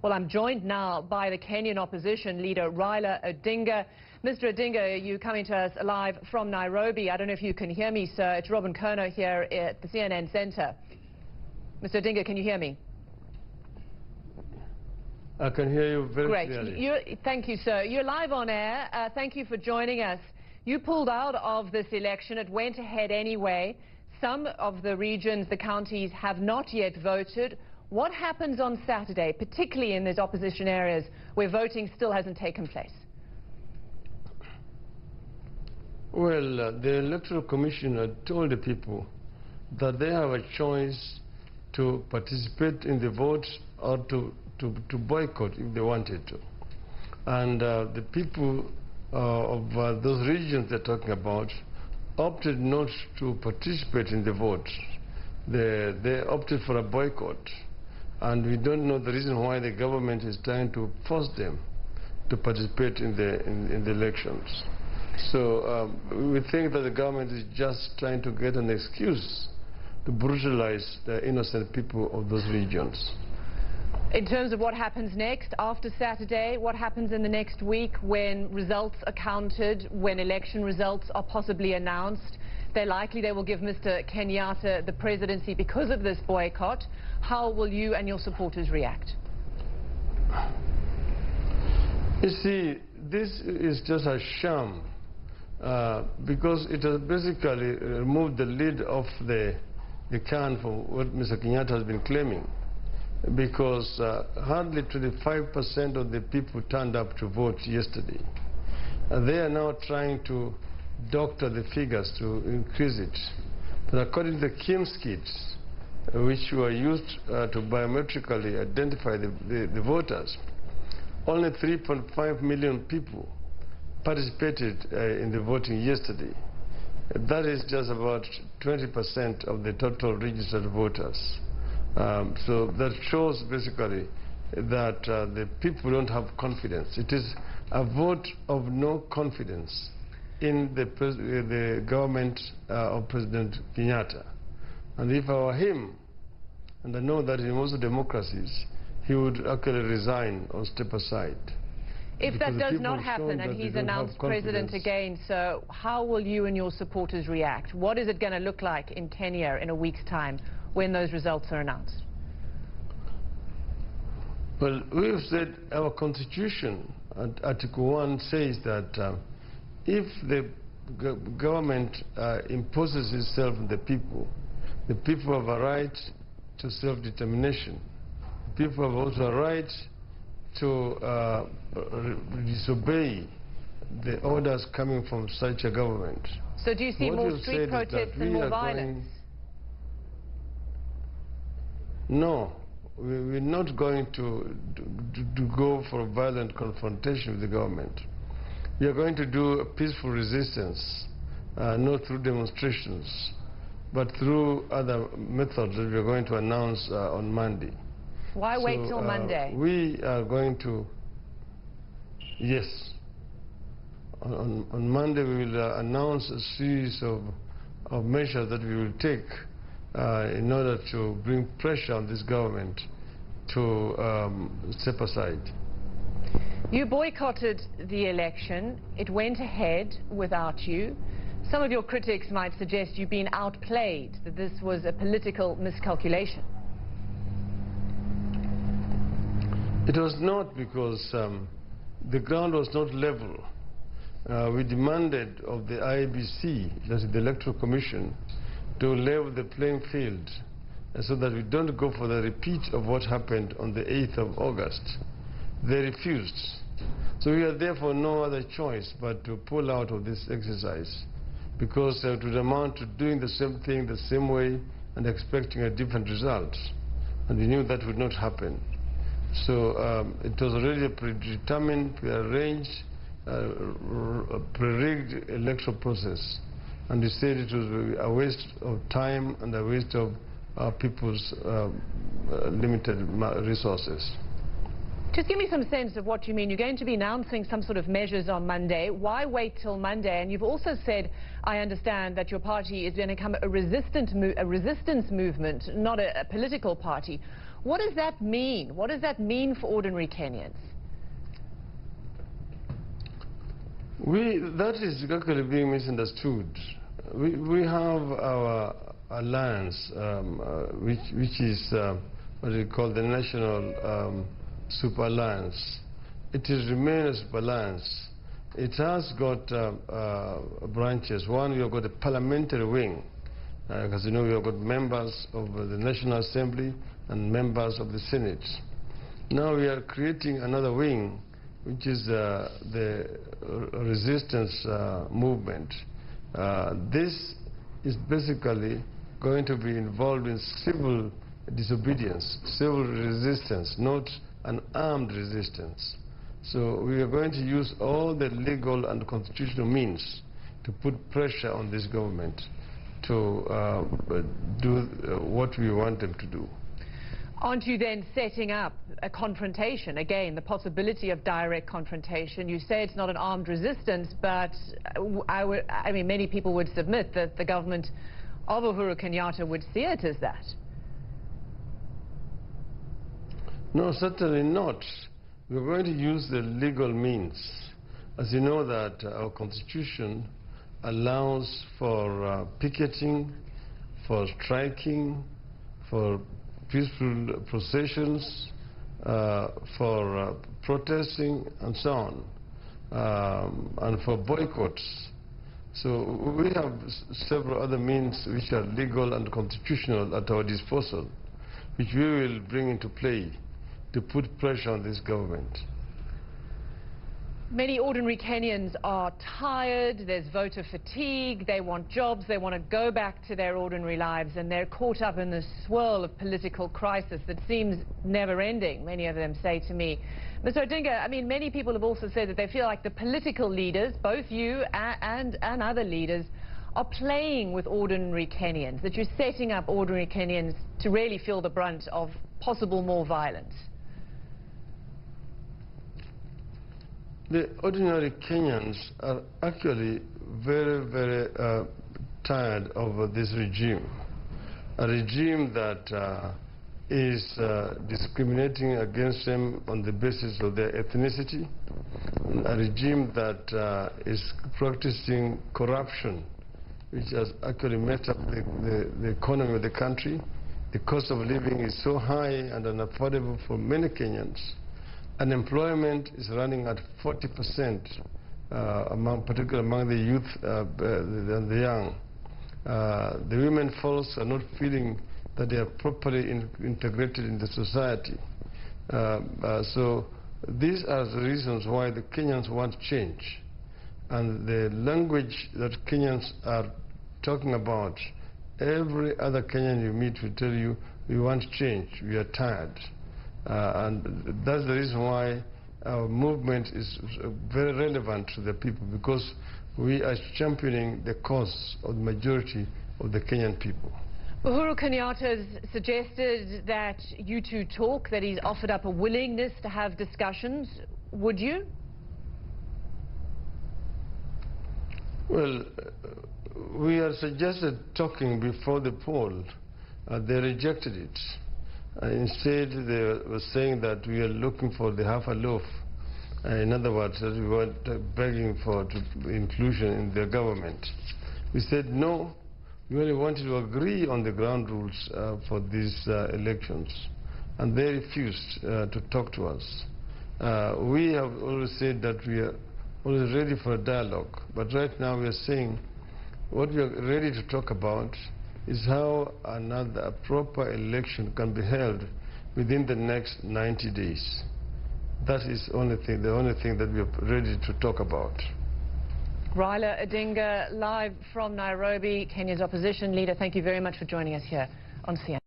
Well, I'm joined now by the Kenyan opposition leader, RAILA Odinga. Mr. Odinga, you're coming to us live from Nairobi. I don't know if you can hear me, sir. It's Robin Kerner here at the CNN Center. Mr. Odinga, can you hear me? I can hear you very clearly. Great. Thank you, sir. You're live on air. Thank you for joining us. You pulled out of this election. It went ahead anyway. Some of the regions, the counties, have not yet voted. What happens on Saturday, particularly in these opposition areas where voting still hasn't taken place? Well, the Electoral Commission had told the people that they have a choice to participate in the vote or to boycott if they wanted to. And the people of those regions they're talking about opted not to participate in the vote. They opted for a boycott. And we don't know the reason why the government is trying to force them to participate in the elections. So we think that the government is just trying to get an excuse to brutalize the innocent people of those regions. In terms of what happens next after Saturday, what happens in the next week when results are counted, when election results are possibly announced? They're likely they will give Mr. Kenyatta the presidency because of this boycott. How will you and your supporters react? You see, this is just a sham because it has basically removed the lid off the can from what Mr. Kenyatta has been claiming, because hardly 25% of the people turned up to vote yesterday. They are now trying to doctor the figures to increase it. But according to the KIMS kits, which were used to biometrically identify the voters, only 3.5 million people participated in the voting yesterday. That is just about 20% of the total registered voters. So that shows basically that the people don't have confidence. It is a vote of no confidence in the government of President Kenyatta. And if I were him, and I know that in most democracies, he would actually resign or step aside. If that does not happen and he's announced president again, so how will you and your supporters react? What is it going to look like in Kenya in a week's time when those results are announced? Well, we've said our constitution, Article 1, says that if the government imposes itself on the people have a right to self-determination. The people have also a right to disobey the orders coming from such a government. So do you see more street protests and more violence? No, we're not going to go for a violent confrontation with the government. We are going to do a peaceful resistance, not through demonstrations, but through other methods that we are going to announce on Monday. Why wait till Monday? We are going to, yes. On Monday we will announce a series of measures that we will take in order to bring pressure on this government to step aside. You boycotted the election. It went ahead without you. Some of your critics might suggest you've been outplayed, that this was a political miscalculation. It was not, because the ground was not level. We demanded of the IEBC, that's the Electoral Commission, to level the playing field so that we don't go for the repeat of what happened on the 8th of August. They refused. So we had therefore no other choice but to pull out of this exercise, because it would amount to doing the same thing the same way and expecting a different result. And we knew that would not happen. So it was already a predetermined, prearranged, pre-rigged electoral process. And we said it was a waste of time and a waste of people's limited resources. Just give me some sense of what you mean. You're going to be announcing some sort of measures on Monday. Why wait till Monday? And you've also said, I understand, that your party is going to become a resistance movement, not a political party. What does that mean? What does that mean for ordinary Kenyans? That is actually being misunderstood. We have our alliance, which is what we call the National Super Alliance. It is remained a super alliance. It has got branches. One, we have got a parliamentary wing. As you know, we have got members of the National Assembly and members of the Senate. Now we are creating another wing, which is the resistance movement. This is basically going to be involved in civil disobedience, civil resistance, not an armed resistance. So we are going to use all the legal and constitutional means to put pressure on this government to do what we want them to do. Aren't you then setting up a confrontation? Again, the possibility of direct confrontation. You say it's not an armed resistance, but I mean, many people would submit that the government of Uhuru Kenyatta would see it as that. No, certainly not. We're going to use the legal means. As you know that our constitution allows for picketing, for striking, for peaceful processions, for protesting and so on, and for boycotts. So we have several other means which are legal and constitutional at our disposal, which we will bring into play to put pressure on this government. Many ordinary Kenyans are tired, there's voter fatigue, they want jobs, they want to go back to their ordinary lives, and they're caught up in this swirl of political crisis that seems never-ending, many of them say to me. Mr. Odinga, I mean, many people have also said that they feel like the political leaders, both you and other leaders, are playing with ordinary Kenyans, that you're setting up ordinary Kenyans to really feel the brunt of possible more violence. The ordinary Kenyans are actually very, very tired of this regime, a regime that is discriminating against them on the basis of their ethnicity, a regime that is practicing corruption, which has actually messed up the economy of the country. The cost of living is so high and unaffordable for many Kenyans. Unemployment is running at 40%, particularly among the youth and the young. The women folks are not feeling that they are properly integrated in the society. So these are the reasons why the Kenyans want change. And the language that Kenyans are talking about, every other Kenyan you meet will tell you, we want change, we are tired. And that's the reason why our movement is very relevant to the people, because we are championing the cause of the majority of the Kenyan people. Uhuru Kenyatta has suggested that you two talk, that he's offered up a willingness to have discussions. Would you? Well, we had suggested talking before the poll. They rejected it. Instead, they were saying that we are looking for the half a loaf. In other words, that we were begging for inclusion in the government. We said no, we only wanted to agree on the ground rules for these elections. And they refused to talk to us. We have always said that we are always ready for a dialogue. But right now we are saying what we are ready to talk about is how a proper election can be held within the next 90 days. That is the only thing that we are ready to talk about. RAILA ODINGA, live from Nairobi, Kenya's opposition leader. Thank you very much for joining us here on CNN.